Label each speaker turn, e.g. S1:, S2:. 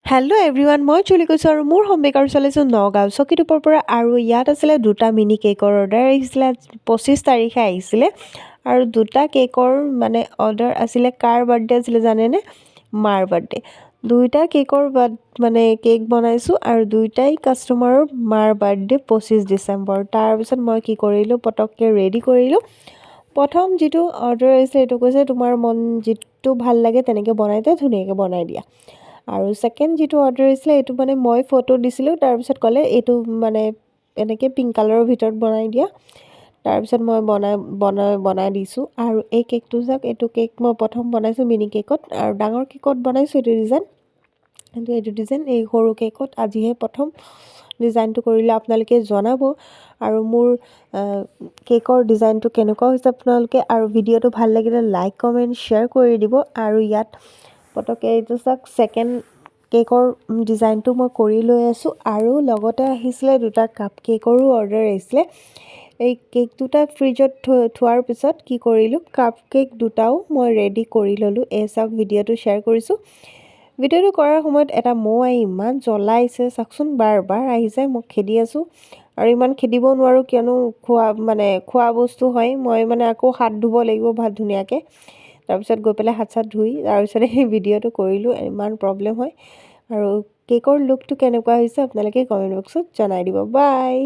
S1: Hello' everyone, মই চলি কৈছোঁ আৰু মোৰ হোম বেকাৰ চলাইছোঁ নগাঁও চকীটোপৰ পৰা। আৰু ইয়াত আছিলে দুটা মিনি কেকৰ অৰ্ডাৰ আহিছিলে। 25 তাৰিখে আহিছিলে আৰু দুটা কেকৰ অৰ্ডাৰ আছিলে। কাৰ বাৰ্থডে আছিলে জানেনে? মাৰ বাৰ্থডে। দুইটা কেকৰ কেক বনাইছোঁ আৰু দুইটাই কাষ্টমাৰৰ মাৰ বাৰ্থডে 25 ডিচেম্বৰ। তাৰপিছত মই কি কৰিলোঁ, পটককৈ ৰেডি কৰিলোঁ। প্ৰথম যিটো অৰ্ডাৰ আহিছিলে এইটো কৈছে তোমাৰ মন যিটো ভাল লাগে তেনেকৈ বনাই দিয়া, ধুনীয়াকৈ বনাই দিয়া। আৰু ছেকেণ্ড যিটো অৰ্ডাৰ আহিছিলে এইটো মই ফটো দিছিলোঁ, তাৰপিছত ক'লে এইটো এনেকৈ পিংক কালাৰৰ ভিতৰত বনাই দিয়া। তাৰপিছত মই বনাই দিছোঁ। আৰু এই কেকটো চাওক, এইটো কেক মই প্ৰথম বনাইছোঁ মিনি কেকত, আৰু ডাঙৰ কেকত বনাইছোঁ এইটো ডিজাইন। কিন্তু এইটো ডিজাইন এই সৰু কেকত আজিহে প্ৰথম ডিজাইনটো কৰিলে। আপোনালোকে জনাব আৰু মোৰ কেকৰ ডিজাইনটো কেনেকুৱা হৈছে আপোনালোকে। আৰু ভিডিঅ'টো ভাল লাগিলে লাইক কমেণ্ট শ্বেয়াৰ কৰি দিব। আৰু ইয়াত পটককৈ এইটো চাওক, ছেকেণ্ড কেকৰ ডিজাইনটো মই কৰি লৈ আছোঁ। আৰু লগতে আহিছিলে দুটা কাপ কেকৰো অৰ্ডাৰ আহিছিলে। এই কেক দুটা ফ্ৰিজত থোৱাৰ পিছত কি কৰিলোঁ, কাপ কেক দুটাও মই ৰেডি কৰি ল'লোঁ। এই চাওক, ভিডিঅ'টো শ্বেয়াৰ কৰিছোঁ। ভিডিঅ'টো কৰাৰ সময়ত এটা মৌ আহি ইমান জ্বলাইছে চাওকচোন, বাৰ বাৰ আহি যায়। মই খেদি আছোঁ আৰু ইমান খেদিব নোৱাৰোঁ, কিয়নো খোৱা বস্তু হয়। মই আকৌ হাত ধুব লাগিব ভাল ধুনীয়াকৈ। তাৰপিছত গৈ পেলাই হাত চাত ধুই তাৰপিছতে সেই ভিডিঅ'টো কৰিলোঁ। ইমান প্ৰব্লেম হয়। আৰু কেকৰ লুকটো কেনেকুৱা হৈছে আপোনালোকে কমেণ্ট বক্সত জনাই দিব। বাই।